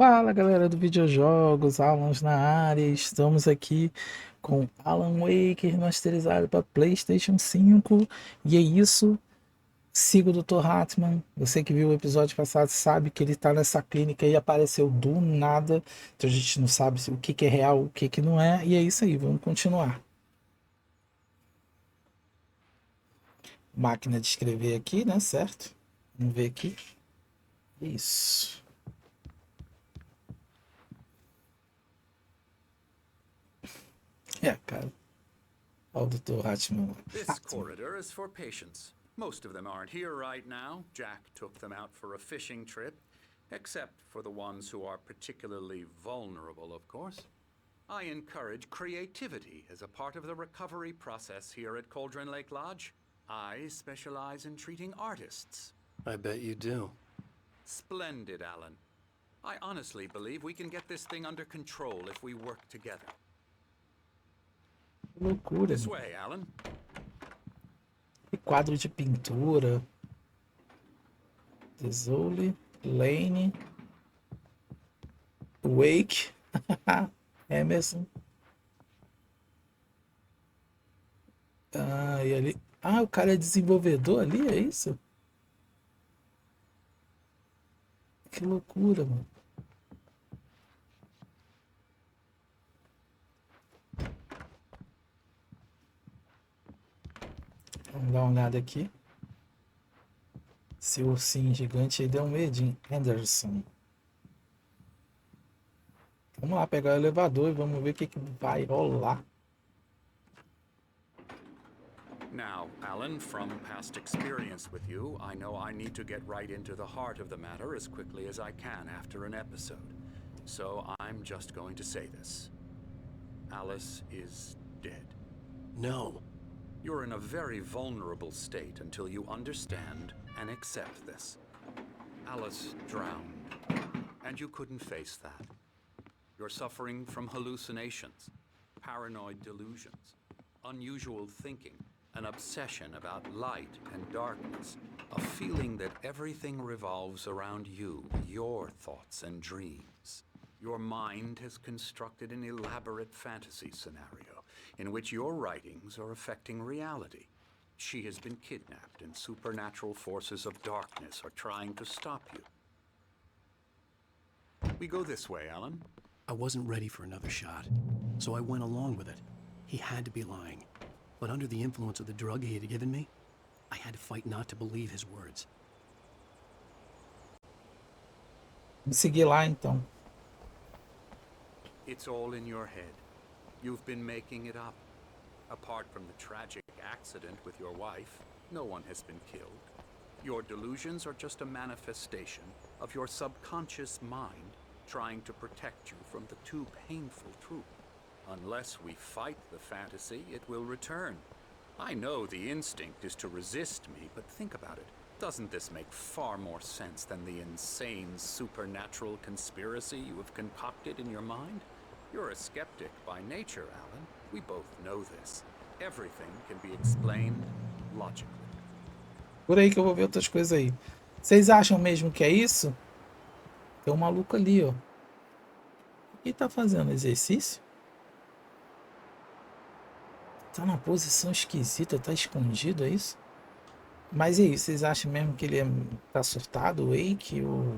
Fala galera do videojogos, Alans na área, estamos aqui com Alan Wake Remasterizado para PlayStation 5 e é isso, siga o Dr. Hartman, você que viu o episódio passado sabe que ele está nessa clínica e apareceu do nada, então a gente não sabe o que que é real, o que que não é, e é isso aí, vamos continuar. Máquina de escrever aqui, né, certo? Vamos ver aqui, isso, cara, olha o Dr. Hartman. This corridor is for patients. Most of them aren't here right now. Jack took them out for a fishing trip, except for the ones who are particularly vulnerable, of course. I encourage creativity as a part of the recovery process here at Cauldron Lake Lodge. I specialize in treating artists. I bet you do. Splendid, Alan. I honestly believe we can get this thing under control if we work together. Que loucura, This mano. way, Alan. E quadro de pintura. Tesoule, Lane, Wake, Emerson. Ah, e ali. Ah, o cara é desenvolvedor ali, é isso? Que loucura, mano. Vamos dar uma olhada aqui. Esse ursinho gigante aí deu um medinho. Anderson. Vamos lá pegar o elevador e vamos ver o que, que vai rolar. Now, Alan, from past experience with you, I know I need to get right into the heart of the matter as quickly as I can after an episode. So I'm just going to say this. Alice is dead. No. You're in a very vulnerable state until you understand and accept this. Alice drowned, and you couldn't face that. You're suffering from hallucinations, paranoid delusions, unusual thinking, an obsession about light and darkness, a feeling that everything revolves around you, your thoughts and dreams. Your mind has constructed an elaborate fantasy scenario in which your writings are affecting reality. She has been kidnapped and supernatural forces of darkness are trying to stop you. We go this way, Alan. I wasn't ready for another shot, so I went along with it. He had to be lying. But under the influence of the drug he had given me, I had to fight not to believe his words. Vamos seguir lá então. It's all in your head. You've been making it up. Apart from the tragic accident with your wife, no one has been killed. Your delusions are just a manifestation of your subconscious mind trying to protect you from the too painful truth. Unless we fight the fantasy, it will return. I know the instinct is to resist me, but think about it. Doesn't this make far more sense than the insane supernatural conspiracy you have concocted in your mind? You're a skeptic by nature, Alan. We both know this. Everything can be explained logically. Por aí que eu vou ver outras coisas aí. Vocês acham mesmo que é isso? Tem um maluco ali, ó. O que tá fazendo? Exercício? Tá numa posição esquisita, tá escondido, é isso? Mas e aí, vocês acham mesmo que ele tá surtado, o Wake, ou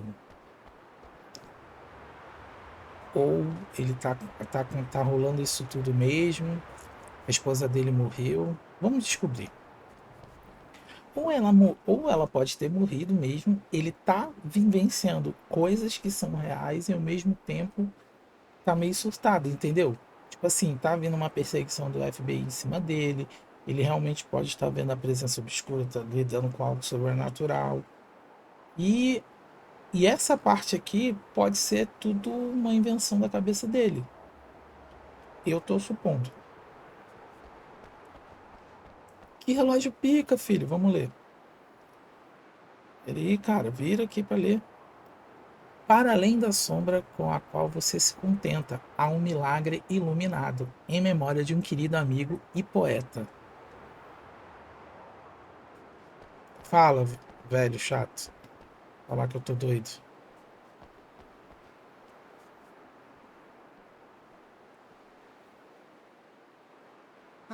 ele tá rolando isso tudo mesmo? A esposa dele morreu? Vamos descobrir. Ou ela pode ter morrido mesmo, ele tá vivenciando coisas que são reais e ao mesmo tempo tá meio surtado, entendeu? Tipo assim, tá havendo uma perseguição do FBI em cima dele, ele realmente pode estar vendo a presença obscura, tá lidando com algo sobrenatural. E, e essa parte aqui pode ser tudo uma invenção da cabeça dele. Eu tô supondo. Que relógio pica, filho? Vamos ler. Ele, cara, vira aqui para ler. Para além da sombra com a qual você se contenta, há um milagre iluminado, em memória de um querido amigo e poeta. Fala, velho chato. Falar que eu tô doido.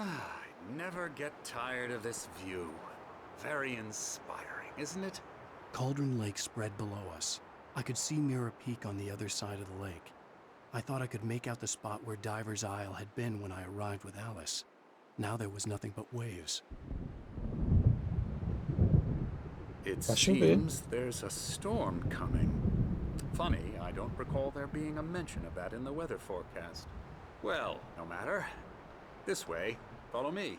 I never get tired of this view. Very inspiring, isn't it? Cauldron Lake spread below us. I could see Mirror Peak on the other side of the lake. I thought I could make out the spot where Diver's Isle had been when I arrived with Alice. Now there was nothing but waves. It Vai chover. seems there's a storm coming. Funny, I don't recall there being a mention of that in the weather forecast. Well, no matter. This way, follow me.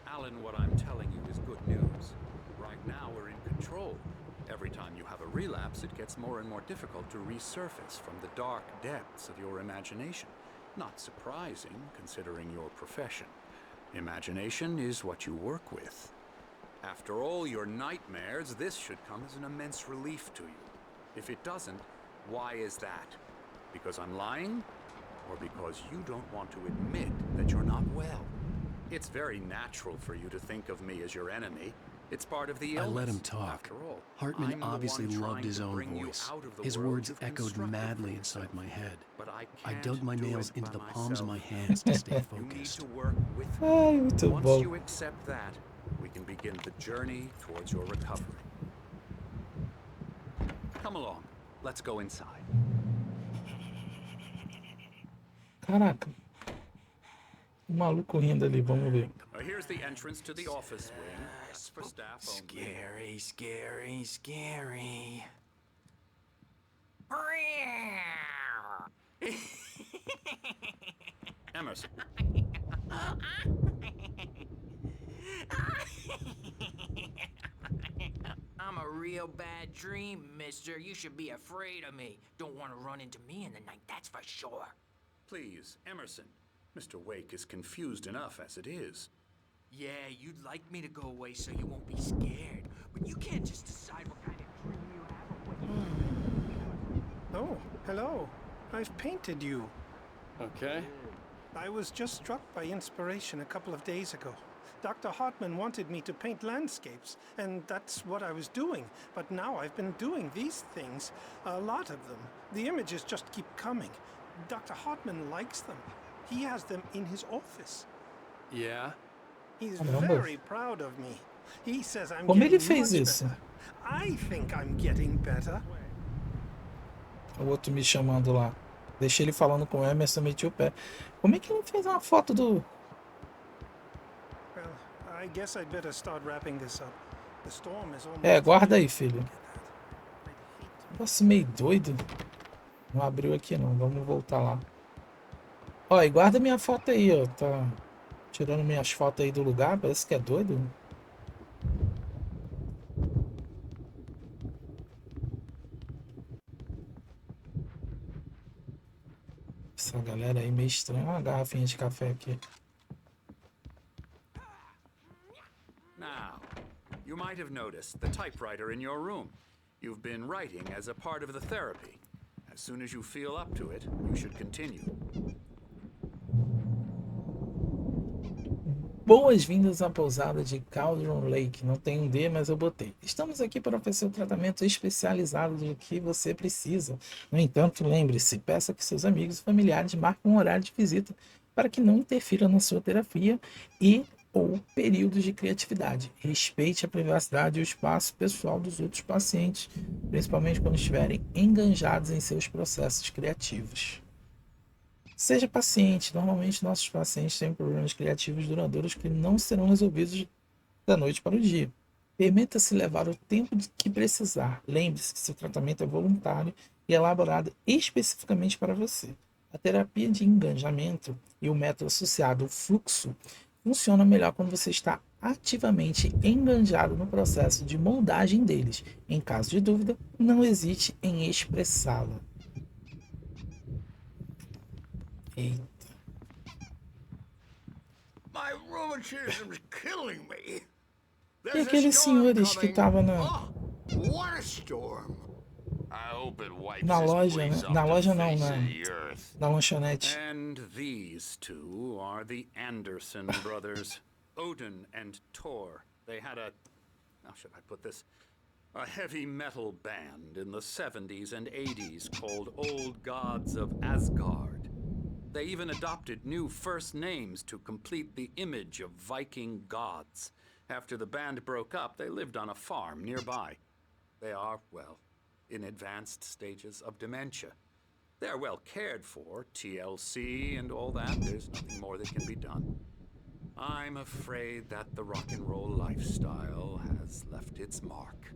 Alan, what I'm telling you is good news. Right now we're in control. Every time you have a relapse, it gets more and more difficult to resurface from the dark depths of your imagination. Not surprising, considering your profession. Imagination is what you work with. After all your nightmares, this should come as an immense relief to you. If it doesn't, why is that? Because I'm lying? Or because you don't want to admit that you're not well? It's very natural for you to think of me as your enemy. It's part of the illness. I let him talk. After all, Hartman I'm the obviously one loved trying his to own bring you voice. out of the His world words you've echoed constructed madly for inside yourself. my head. But I I can't dug my do nails it into by the palms of my myself. hands to stay You need focused. to work with me. Ai, muito Once bom. you accept that, we can begin the journey towards your recovery. Come along. Let's go inside. Caraca. O maluco rindo ali, vamos ver. Here's the entrance to the office wing. That's for staff only. Scary, scary, scary. Emerson. I'm a real bad dream, mister. You should be afraid of me. Don't want to run into me in the night, that's for sure. Please, Emerson. Mr. Wake is confused enough as it is. Yeah, you'd like me to go away so you won't be scared. But you can't just decide what kind of dream you have or what. Oh, hello. I've painted you. Okay. I was just struck by inspiration a couple of days ago. Dr. Hartman wanted me to paint landscapes, and that's what I was doing. But now I've been doing these things, a lot of them. The images just keep coming. Dr. Hartman likes them. He has them in his office. Yeah? He's Caramba. very proud of me. He says I'm Como ele getting fez much isso? better. I think I'm getting better. O outro me chamando lá. Deixei ele falando com o Emerson, meti o pé. Como é que ele fez uma foto do... Well, I guess I'd better start wrapping this up. The storm is almost... É, guarda aí, filho. Negócio meio doido. Não abriu aqui não, vamos voltar lá. Ó, e guarda minha foto aí, ó. Tá tirando minhas fotos aí do lugar, parece que é doido. Essa galera aí meio estranha. Uma garrafinha de café aqui. Now, you might have noticed the typewriter in your room. You've been writing as a part of the therapy. As soon as you feel up to it, you should continue. Boas-vindas à pousada de Cauldron Lake. Não tem um D, mas eu botei. Estamos aqui para oferecer um tratamento especializado do que você precisa. No entanto, lembre-se, peça que seus amigos e familiares marquem um horário de visita para que não interfira na sua terapia e ou períodos de criatividade. Respeite a privacidade e o espaço pessoal dos outros pacientes, principalmente quando estiverem enganjados em seus processos criativos. Seja paciente. Normalmente nossos pacientes têm problemas criativos duradouros que não serão resolvidos da noite para o dia. Permita-se levar o tempo que precisar. Lembre-se que seu tratamento é voluntário e elaborado especificamente para você. A terapia de engajamento e o método associado ao fluxo funciona melhor quando você está ativamente enganjado no processo de moldagem deles. Em caso de dúvida, não hesite em expressá-la. Eita. My rheumatism's killing me. E aqueles senhores que estavam What a storm. I hope it wipes na this loja, place né? off Na the loja não, face na, of the earth. na lanchonete. And these two are the Anderson brothers, Odin and Thor. They had a, how should I put this? A heavy metal band in the 70s and 80s called Old Gods of Asgard. They even adopted new first names to complete the image of Viking gods. After the band broke up, they lived on a farm nearby. They are, well, in advanced stages of dementia. They're well cared for, TLC and all that. There's nothing more that can be done. I'm afraid that the rock and roll lifestyle has left its mark.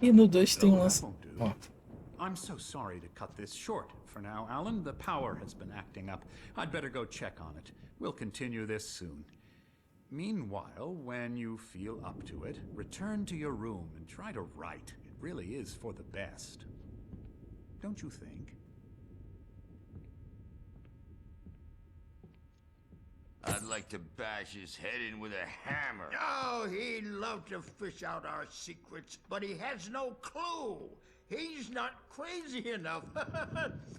E no 2 tem um that lance. won't do. Ó, I'm so sorry to cut this short for now, Alan. The power has been acting up. I'd better go check on it. We'll continue this soon. Meanwhile, when you feel up to it, return to your room and try to write. It really is for the best. Don't you think? I'd like to bash his head in with a hammer. Oh, he'd love to fish out our secrets, but he has no clue. He's not crazy enough.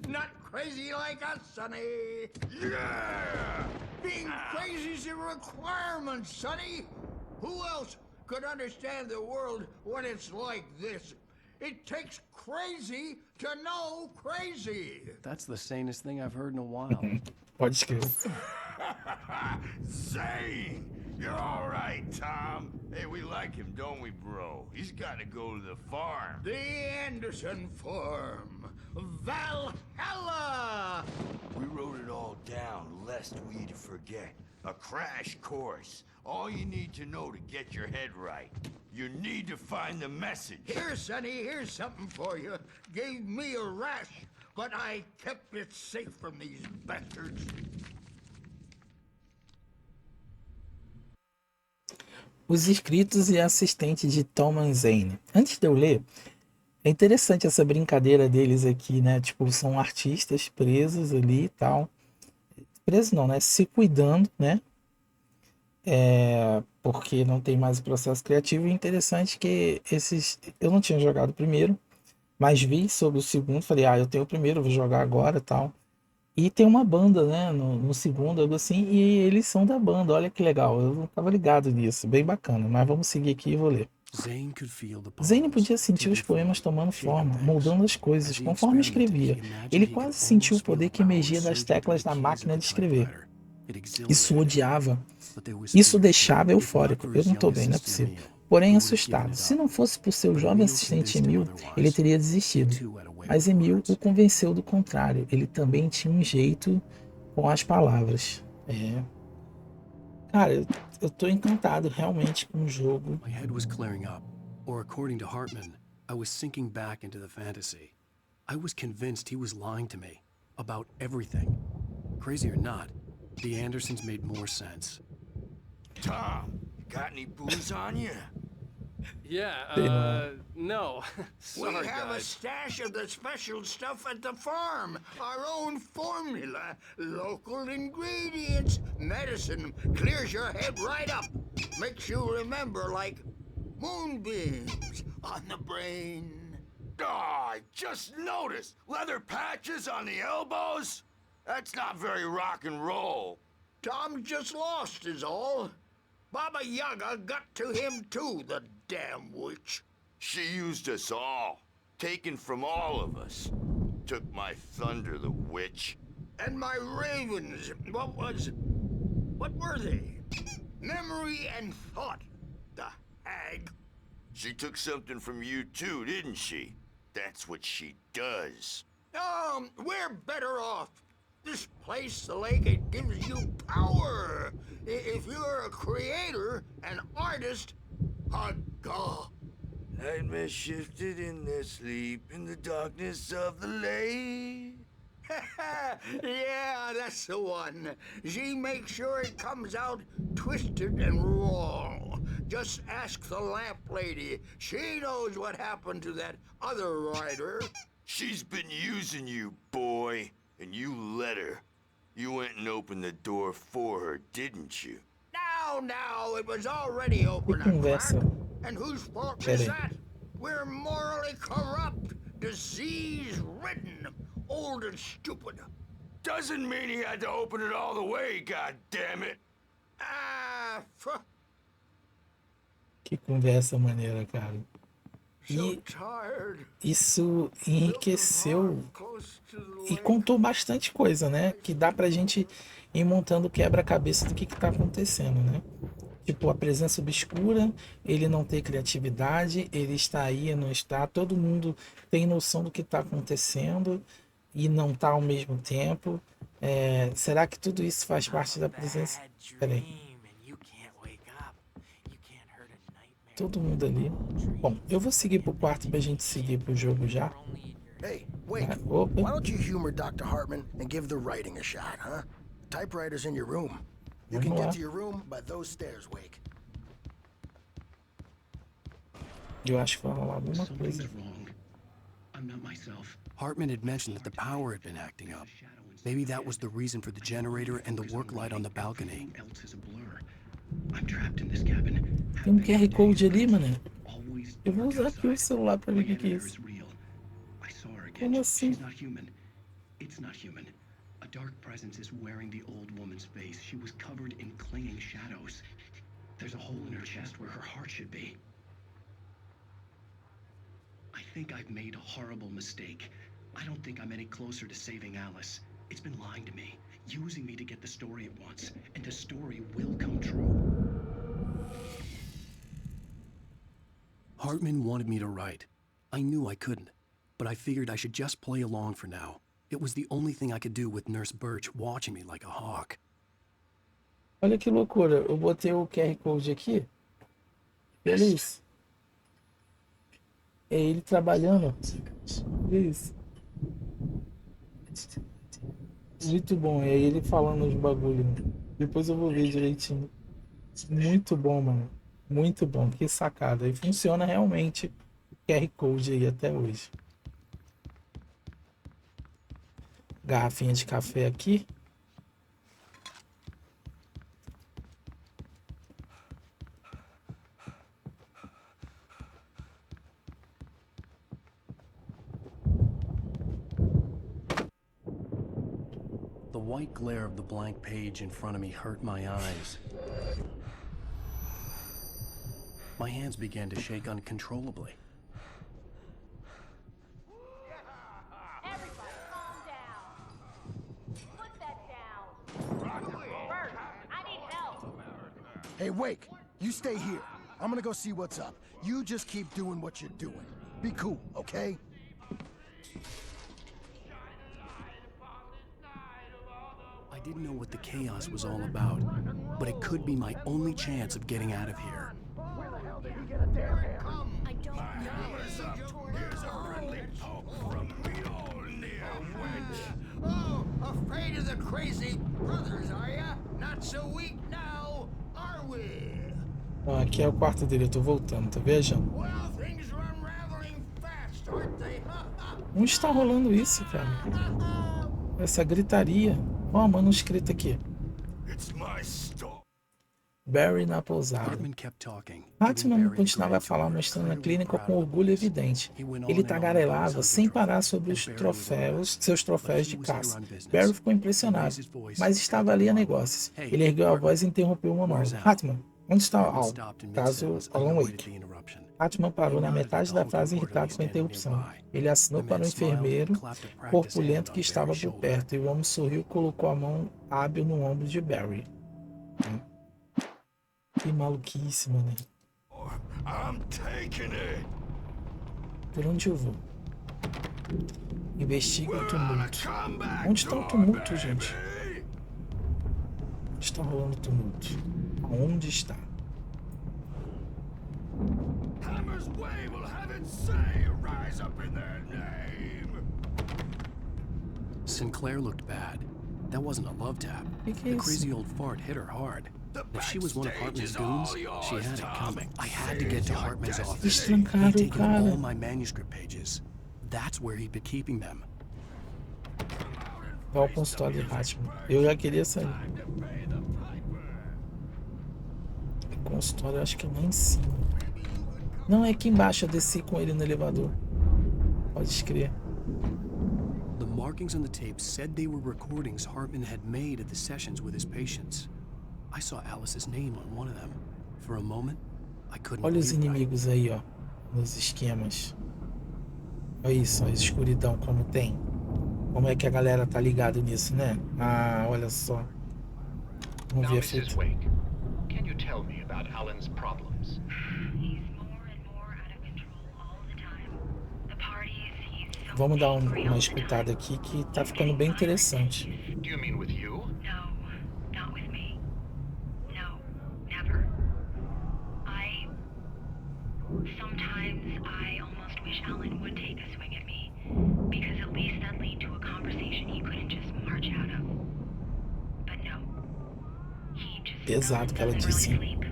Not crazy like us, Sonny. Yeah! Being crazy's a requirement, Sonny. Who else could understand the world when it's like this? It takes crazy to know crazy. That's the sanest thing I've heard in a while. pode escrever. Zane! You're all right, Tom. Hey, we like him, don't we, bro? He's got to go to the farm. The Anderson Farm. Valhalla! We wrote it all down, lest we'd forget. A crash course. All you need to know to get your head right. You need to find the message. Here, Sonny, here's something for you. Gave me a rash, but I kept it safe from these bastards. Os escritos e assistente de Thomas Zane. Antes de eu ler, é interessante essa brincadeira deles aqui, né? Tipo, são artistas presos ali e tal. Presos não, né? Se cuidando, né? Porque não tem mais o processo criativo. E interessante que esses... Eu não tinha jogado o primeiro, mas vi sobre o segundo. Falei, eu tenho o primeiro, vou jogar agora e tal. E tem uma banda, né, no segundo, algo assim, e eles são da banda, olha que legal, eu não estava ligado nisso, bem bacana, mas vamos seguir aqui e vou ler. Zane podia sentir os poemas tomando forma, moldando as coisas, conforme escrevia. Ele quase sentiu o poder que emergia das teclas da máquina de escrever. Isso o odiava, isso o deixava eufórico, eu não estou bem, não é possível. Porém assustado, se não fosse por seu jovem assistente Emil, ele teria desistido. Mas Emil o convenceu do contrário. Ele também tinha um jeito com as palavras. Cara, eu tô encantado realmente com o jogo. My head was clearing up, or according to Hartman, I was sinking back into the fantasy. I was convinced he was lying to me about everything. Crazy or not, the Andersons made more sense. Tom, got any booze on you? Yeah, no. We Sorry, have a guys. stash of the special stuff at the farm. Our own formula. Local ingredients. Medicine clears your head right up. Makes you remember like moonbeams on the brain. Oh, I just noticed. Leather patches on the elbows? That's not very rock and roll. Tom just lost is all. Baba Yaga got to him too, the damn witch. She used us all. Taken from all of us. Took my thunder, the witch. And my ravens, what were they? Memory and thought, the hag. She took something from you too, didn't she? That's what she does. We're better off. This place, the lake, it gives you power. If you're a creator, an artist, a god. Nightmare shifted in their sleep in the darkness of the lake. Yeah, that's the one. She makes sure it comes out twisted and wrong. Just ask the lamp lady. She knows what happened to that other writer. She's been using you, boy, and you let her. You went and opened the door for her, didn't you? Now, it was already open Que and conversa. cracked. And whose fault is that? We're morally corrupt, disease-ridden, old and stupid. Doesn't mean he had to open it all the way, goddammit. Ah, Que conversa maneira, cara. E isso enriqueceu e contou bastante coisa, né? Que dá pra gente ir montando quebra-cabeça do que tá acontecendo, né? Tipo, a presença obscura, ele não ter criatividade, ele está aí, não está, todo mundo tem noção do que está acontecendo e não está ao mesmo tempo. Será que tudo isso faz parte da presença? Peraí. Todo mundo ali. Bom, eu vou seguir pro quarto pra gente seguir pro jogo já. Hey, Wake, Opa. why don't you humor Dr. Hartman and give the writing a shot, huh? Typewriter's in your room. You can get to your room by those stairs, Wake. Eu acho que vai rolar alguma coisa. Something's wrong. I'm not myself. Hartman had mentioned that the power had been acting up. Maybe that was the reason for the generator and the work light on the balcony. I'm trapped in this cabin. Tem um QR Code ali, mano. Eu vou usar aqui o celular pra ver o que é isso. Como assim? It's not human. A dark presence is wearing the old woman's face. She was covered in clinging shadows. There's a hole in her chest where her heart should be. I think I've made a horrible mistake. I don't think I'm any closer to saving Alice. It's been lying to me, using me to get the story it wants, and the story will come true. Hartman wanted me to write. I knew I couldn't, but I figured I should just play along for now. It was the only thing I could do with Nurse Birch watching me like a hawk. Olha que loucura, eu botei o QR Code aqui. Olha isso. É ele trabalhando. Olha isso. Muito bom, é ele falando os bagulho. Depois eu vou ver direitinho. Muito bom, mano. Muito bom, que sacada. E funciona realmente o QR Code aí até hoje. Garrafinha de café aqui. The white glare of the blank page in front of me hurt my eyes. My hands began to shake uncontrollably. Everybody calm down. Put that down. Bert, I need help. Hey, Wake, you stay here. I'm gonna go see what's up. You just keep doing what you're doing. Be cool, okay? I didn't know what the chaos was all about, but it could be my only chance of getting out of here. I don't know. Here's a friendly poke from me old near wench. Oh, afraid of the crazy brothers, are ya? Not so weak now, are we? Ó, aqui é o quarto dele, eu tô voltando, tá vendo? Well, things are unraveling fast, aren't they? Onde está rolando isso, cara? Essa gritaria. Ó, a manuscrita aqui. It's my story. Barry na pousada. Hartman kept talking. Hartman continuava a falar, mostrando a clínica com orgulho evidente. Ele tagarelava sem parar sobre os troféus, seus troféus de caça. Barry ficou impressionado, mas estava ali a negócios. Ele ergueu a voz e interrompeu o monólogo. Hartman, onde está Al? Caso Alan Wake. Hartman parou na metade da frase irritado com a interrupção. Ele assinou para o enfermeiro corpulento que estava por perto, e o homem sorriu e colocou a mão hábil no ombro de Barry. Que maluquice, mano. I'm taking it. Por onde eu vou? Investiga o tumulto. Onde está o tumulto, gente? Onde está rolando o tumulto? Aonde está? Hammer's way will have its say rise up in their name. Sinclair looked bad. That wasn't a love tap. Que é The isso? crazy old fart hit her hard. If she was one of Hartman's goons, she had it coming. I had to get to Hartman's office. Estrancaram He'd o taken cara. all my manuscript pages. That's where he'd been keeping them. Qual o consultório de Hartman? Eu já queria sair. O consultório eu acho que é lá em cima. Não, é aqui embaixo. Eu desci com ele no elevador. Pode escrever. The markings on the tape said they were recordings Hartman had made at the sessions with his patients. I saw Alice's name on one of them. For a moment, I couldn't Olha os believe it. inimigos aí, ó. nos esquemas. Olha isso, a escuridão como tem. Como é que a galera tá ligado nisso, né? Ah, olha só. Vamos Now, ver Mrs. efeito. Wake, can you tell me about Alan's problems? He's more and more out of control all the time. The parties, he's so Vamos dar angry uma all the escutada time. aqui que tá ficando bem interessante. Do you mean with you? No, not with me. No, never. Sometimes I almost wish Alan would take a swing at me, because at least that'd lead to a conversation he couldn't just march out of. But no. He just Pesado que ela doesn't disse. really sleep.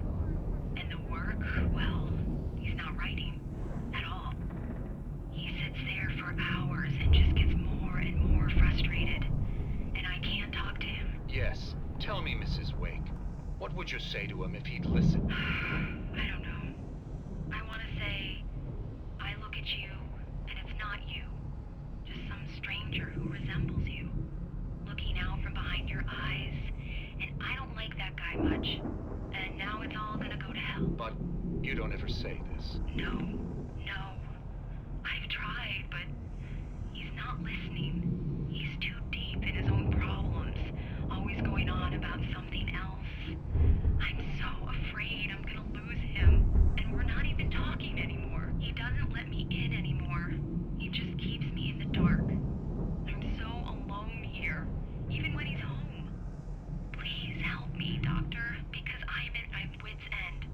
And the work, well, he's not writing at all. He sits there for hours and just gets more and more frustrated. And I can't talk to him. Yes. Tell me, Mrs. Wake. What would you say to him if he'd listen? I don't know. I want to say, I look at you, and it's not you. Just some stranger who resembles you. Looking out from behind your eyes, and I don't like that guy much. And now it's all gonna go to hell. But you don't ever say this. No, no. I've tried, but he's not listening. He's too deep in his own problems, always going on about something else. I'm so afraid I'm gonna lose him, and we're not even talking anymore. He doesn't let me in anymore. He just keeps me in the dark. I'm so alone here, even when he's home. Please help me, Doctor, because I'm at my wit's end.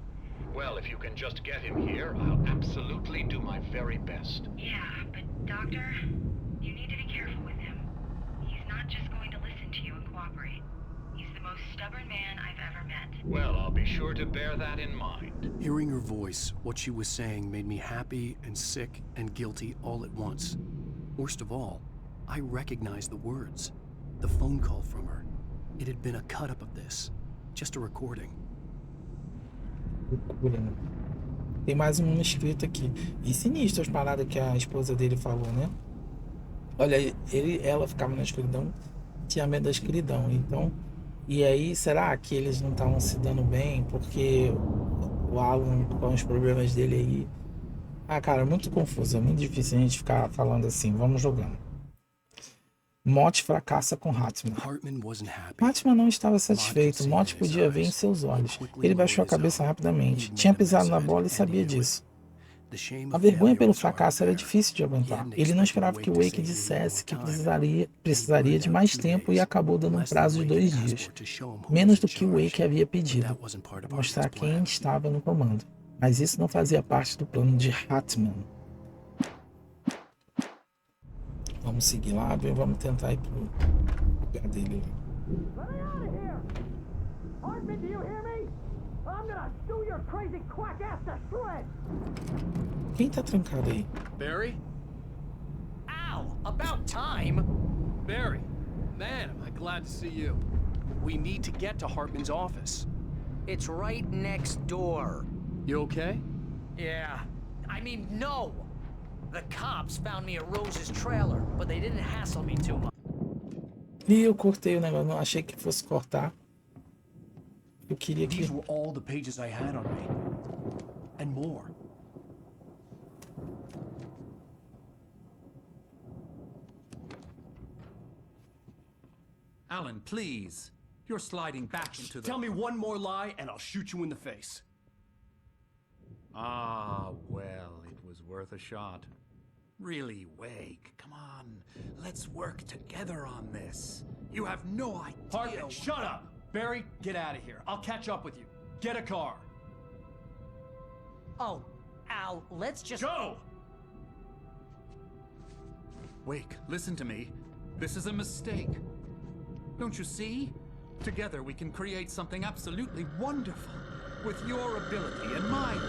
Well, if you can just get him here, I'll absolutely do my very best. Yeah, but Doctor, you need to be careful with him. He's not just going to listen to you and cooperate. He's the most stubborn man I've ever met. Well, I'll be sure to bear that in mind. Hearing her voice, what she was saying made me happy and sick and guilty all at once. Worst of all, I recognized the words. The phone call from her. It had been a cut-up of this. Just a recording. Loucura, né? Tem mais uma escrita aqui. E sinistro as paradas que a esposa dele falou, né? Olha, ela ficava na escuridão, tinha medo da escuridão. Então, e aí, será que eles não estavam se dando bem? Porque o Alan, com os problemas dele aí. Ah, cara, muito confuso. É muito difícil a gente ficar falando assim. Vamos jogando. Mott fracassa com Hartman. Hartman não estava satisfeito. Mott podia ver em seus olhos. Ele baixou a cabeça rapidamente. Tinha pisado na bola e sabia disso. A vergonha pelo fracasso era difícil de aguentar. Ele não esperava que Wake dissesse que precisaria de mais tempo e acabou dando um prazo de 2 dias. Menos do que Wake havia pedido, para mostrar quem estava no comando. Mas isso não fazia parte do plano de Hartman. Vamos seguir lá, vamos tentar ir pro lugar dele lá. Hartman, do you hear me? I'm gonna do your crazy quack ass to shreds! Quem tá trancado aí? Barry? Ow! About time! Barry! Man, am I glad to see you. We need to get to Hartman's office. It's right next door. You okay? Yeah. I mean, no! The cops found me at Rose's trailer, but they didn't hassle me too much. E eu cortei o negócio, não achei que fosse cortar. Eu queria que... These were all the pages I had on me. And more. Alan, please. You're sliding back into the... Tell me one more lie and I'll shoot you in the face. Ah, well, it was worth a shot. Really, Wake, come on. Let's work together on this. You have no idea... Hartman, shut up! Barry, get out of here. I'll catch up with you. Get a car. Oh, Al, let's just... Go! Wake, listen to me. This is a mistake. Don't you see? Together we can create something absolutely wonderful. With your ability and mine.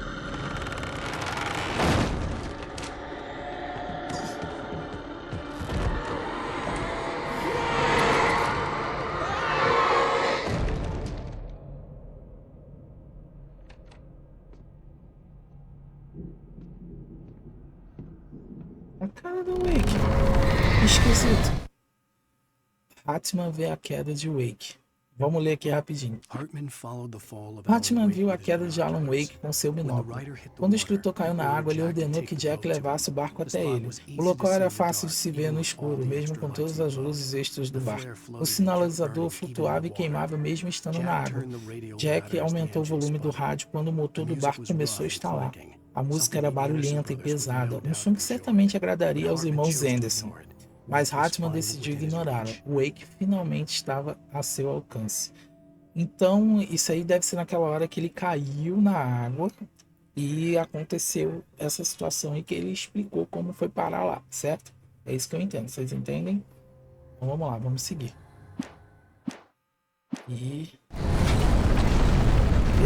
A cara do Wake. Esquisito. Hartman vê a queda de Wake. Vamos ler aqui rapidinho. Hartman viu a queda de Alan Wake com seu binóculo. Quando o escritor caiu na água, ele ordenou que Jack levasse o barco até ele. O local era fácil de se ver no escuro, mesmo com todas as luzes extras do barco. O sinalizador flutuava e queimava mesmo estando na água. Jack aumentou o volume do rádio quando o motor do barco começou a estalar. A música era barulhenta e pesada, um som que certamente agradaria aos irmãos Anderson. Mas Hartman decidiu ignorá-la. O Wake finalmente estava a seu alcance. Então, isso aí deve ser naquela hora que ele caiu na água e aconteceu essa situação e que ele explicou como foi parar lá, certo? É isso que eu entendo. Vocês entendem? Então vamos lá, vamos seguir. E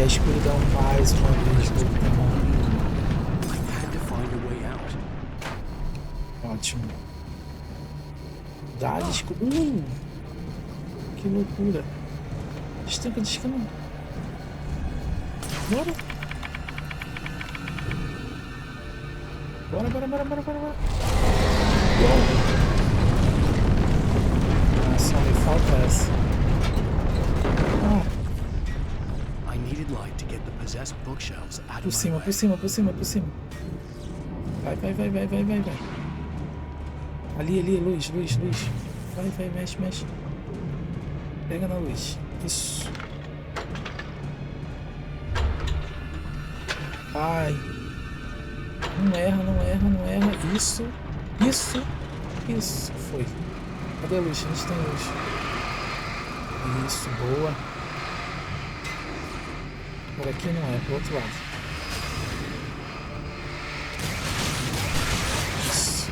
a escuridão mais uma vez voltando. Ótimo. Dá-lhe escuridão. Que loucura. Estanca de escama. Bora. Bora. Ah, só me falta essa. Por cima. Vai. Ali, luz. Vai, mexe. Pega na luz. Isso. Ai. Não erra. Isso. Foi. Cadê a luz? A gente tem luz. Isso, boa. Por aqui não é, pro outro lado. Isso.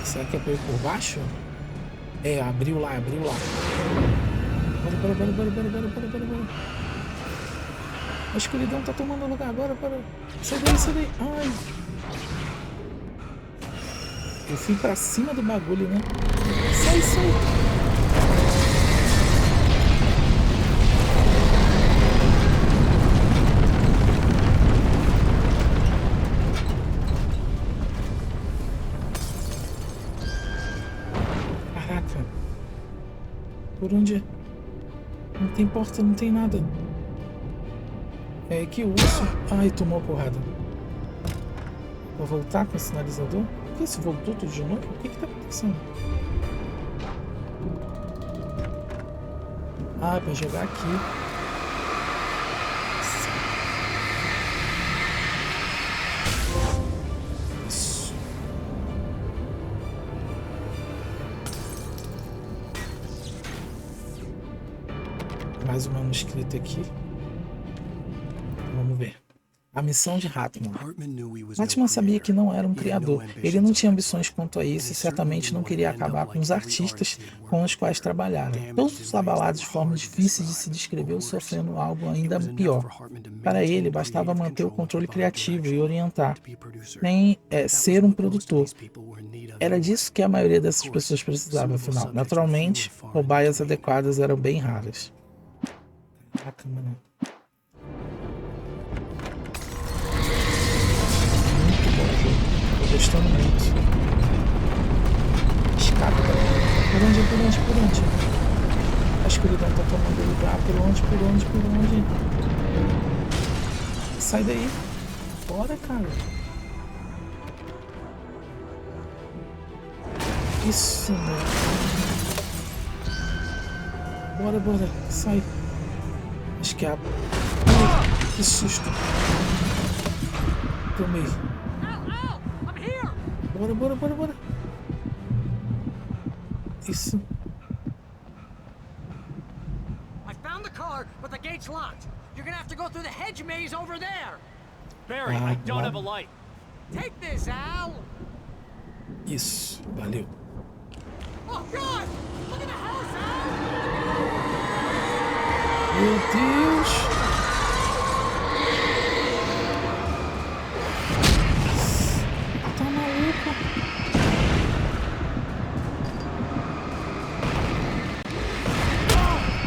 Será que é pra ir por baixo? É, abriu lá. Bora. A escuridão tá tomando lugar agora, para. Sai daí. Ai. Eu fui pra cima do bagulho, né? Sai. Caraca. Por onde? Não tem porta, não tem nada. É que o urso... Ai, tomou a porrada. Vou voltar com o sinalizador? Por que isso voltou tudo de novo? O que tá acontecendo? Ah, é pra jogar aqui. Isso. Mais um manuscrito aqui. Vamos ver. A missão de Hartman. Hartman sabia que não era um criador. Ele não tinha ambições quanto a isso e certamente não queria acabar com os artistas com os quais trabalhara. Todos os abalados de forma difícil de se descrever ou sofrendo algo ainda pior. Para ele, bastava manter o controle criativo e orientar, nem ser um produtor. Era disso que a maioria dessas pessoas precisava, afinal. Naturalmente, cobaias adequadas eram bem raras. Caraca, mano. Tô gostando muito. Escapa. Por onde? A escuridão tá tomando lugar. Por onde? Sai daí. Bora, cara. Isso, mano. Bora. Sai. Acho que é a... Ai, que susto. Tomei. Bora. Isso. I found the car, but the gate's locked. You're gonna have to go through the hedge maze over there. Barry, I don't have a light. Take this, Al. Isso, valeu. Oh God! Look at the house, Al. Meu Deus. Tá maluco?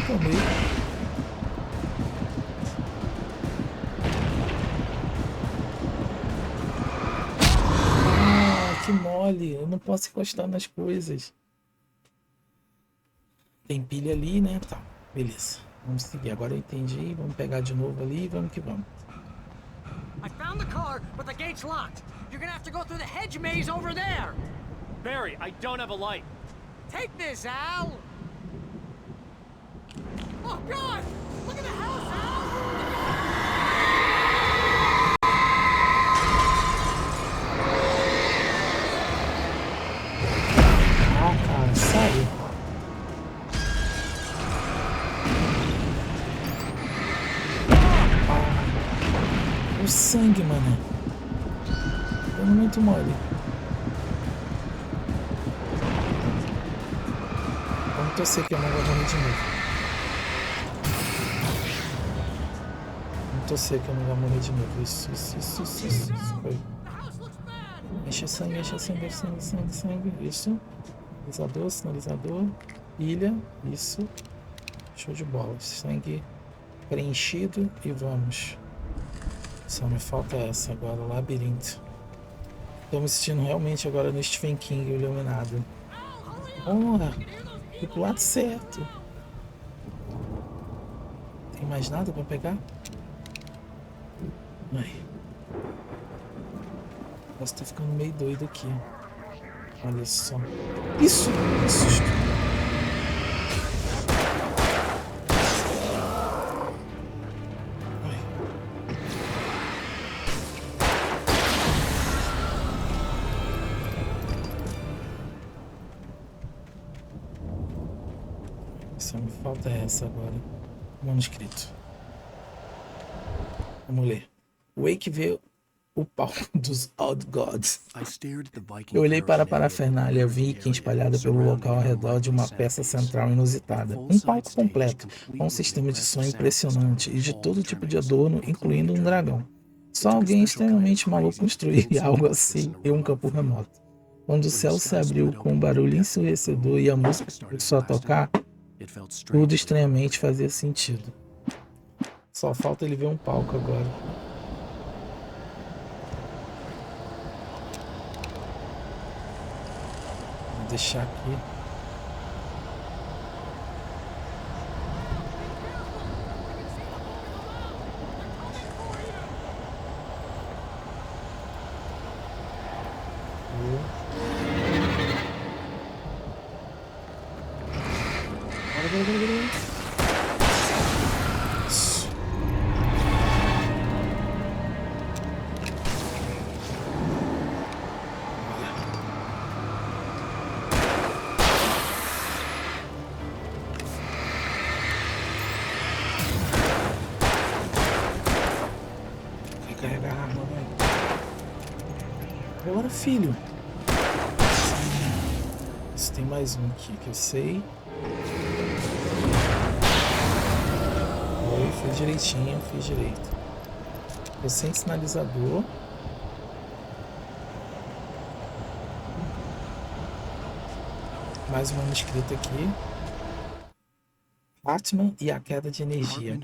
Tomei. Ah, que mole. mole. Eu não posso encostar nas coisas. Tem pilha ali, né? Tá, beleza. Vamos seguir. Agora eu entendi. Vamos pegar de novo ali e vamos que vamos. I found the car, but the gate's locked. You're gonna have to go through the hedge maze over there. Barry, I don't have a light. Take this, Al. Oh, God! Look at the house, Al! Ah, cara, sério? Ah, o sangue, mano. Dando muito mole. Vamos torcer que eu não vou morrer de novo. Vamos torcer que eu não vou morrer de novo. Isso. Foi. Enche sangue. Isso. Sinalizador. Ilha. Isso. Show de bola. Sangue preenchido e vamos. Só me falta essa agora, o labirinto. Estou me sentindo realmente agora no Stephen King iluminado. Porra! Fui pro lado certo. Tem mais nada pra pegar? Ai. Posso estar ficando meio doido aqui. Olha só. Isso! Que susto! Ai. Só me falta essa agora. Manuscrito. Vamos ler. Wake vê o palco dos Old Gods. Eu olhei para a parafernália viking espalhada pelo local ao redor de uma peça central inusitada. Um palco completo, com um sistema de som impressionante e de todo tipo de adorno, incluindo um dragão. Só alguém extremamente maluco construiria algo assim em um campo remoto. Quando o céu se abriu com um barulho ensurdecedor e a música começou a tocar, tudo estranhamente fazia sentido. Só falta ele ver um palco agora. Vou deixar aqui. Isso. Vai carregar a arma, velho. Bora, filho. Isso, tem mais um aqui que eu sei. Fiz direitinho, fiz direito. Tô sem sinalizador. Mais um manuscrito aqui. Hartman e a queda de energia.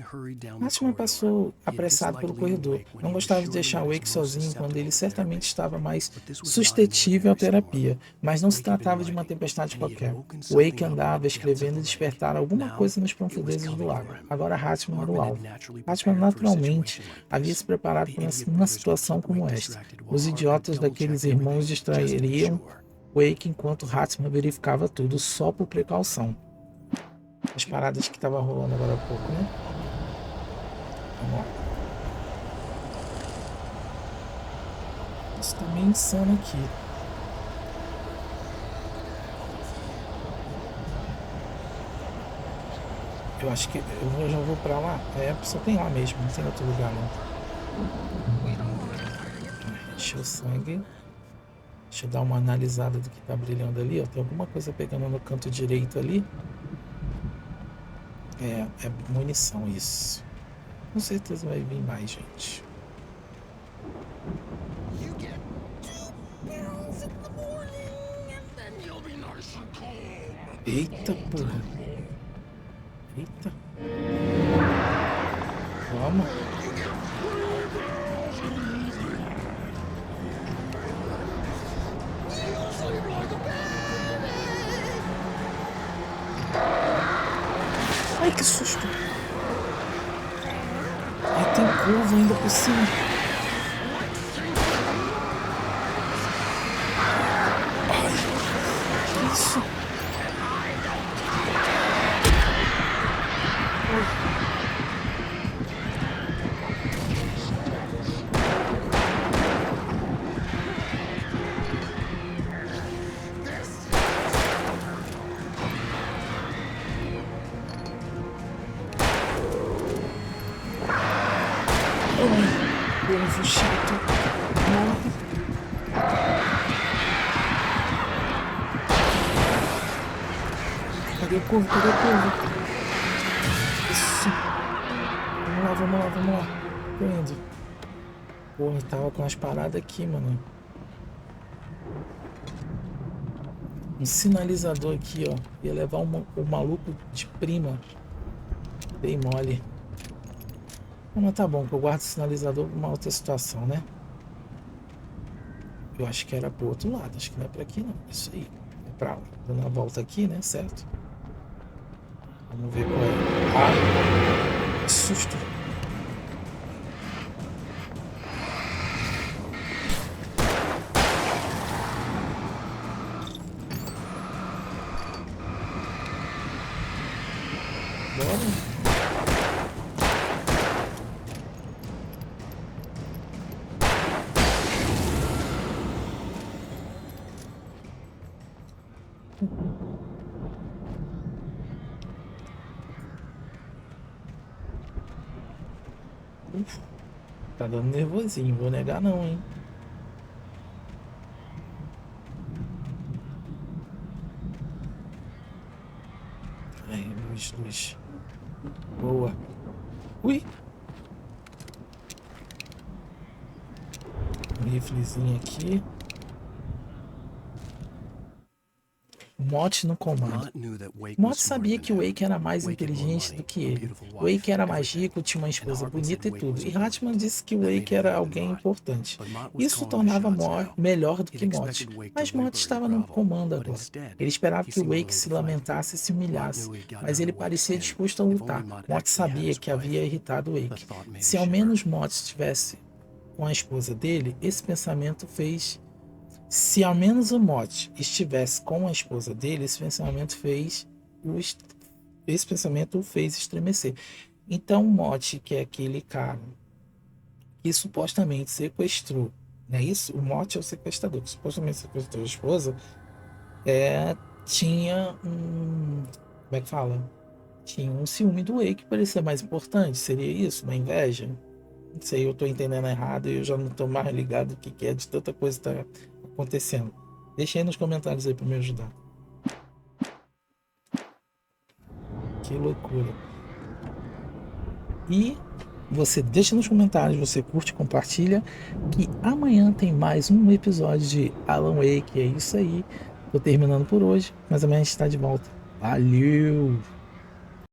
Hartman passou apressado pelo corredor. Não gostava de deixar Wake sozinho quando ele certamente estava mais suscetível à terapia, mas não se tratava de uma tempestade qualquer. Wake andava escrevendo e despertar alguma coisa nas profundezas do lago. Agora Hartman era o alvo. Hartman naturalmente havia se preparado para uma situação como esta. Os idiotas daqueles irmãos distrairiam Wake enquanto Hartman verificava tudo só por precaução. As paradas que tava rolando agora há pouco, né? Vamos lá. Isso tá meio insano aqui. Eu acho que eu já vou pra lá. É, só tem lá mesmo, não tem outro lugar não. Encheu o sangue. Deixa eu dar uma analisada do que tá brilhando ali, ó. Tem alguma coisa pegando no canto direito ali. É munição isso. Com certeza vai vir mais, gente. Eita, porra. Eita. Vamos. que susto. Aí tem curva ainda por cima. Ai, que isso? Povo chato. Morre. Cadê o povo? Cadê o povo? Isso. Vamos lá. Tô indo. Porra, tava com umas paradas aqui, mano. Um sinalizador aqui, ó. Ia levar o maluco de prima. Dei mole. Mas tá bom, que eu guardo o sinalizador pra uma outra situação, né? Eu acho que era pro outro lado, acho que não é pra aqui não. Isso aí, é pra lá. Dando a volta aqui, né? Certo? Vamos ver qual é. Ah, que susto! Bora! Tá dando nervosinho, vou negar não, hein? Ai, luz. Boa. Ui! Um riflezinho aqui. Mott no comando. Mott sabia que o Wake era mais inteligente do que ele. O Wake era mais rico, tinha uma esposa bonita e tudo. E Hartman disse que o Wake era alguém importante. Isso o tornava melhor do que Mott. Mas Mott estava no comando agora. Ele esperava que o Wake se lamentasse e se humilhasse. Mas ele parecia disposto a lutar. Mott sabia que havia irritado o Wake. Se ao menos Mott estivesse com a esposa dele, esse pensamento fez... Se ao menos o Mott estivesse com a esposa dele, esse pensamento o fez estremecer. Então o Mott, que é aquele cara que supostamente sequestrou, não é isso? O Mott é o sequestrador, que supostamente sequestrou a esposa, tinha um... Como é que fala? Tinha um ciúme do Wake que parecia mais importante. Seria isso? Uma inveja? Não sei, eu tô entendendo errado e eu já não tô mais ligado o que é de tanta coisa que tá acontecendo. Deixa aí nos comentários aí para me ajudar. Que loucura. E você deixa nos comentários, você curte, compartilha, que amanhã tem mais um episódio de Alan Wake. É isso aí. Tô terminando por hoje, mas amanhã a gente está de volta. Valeu!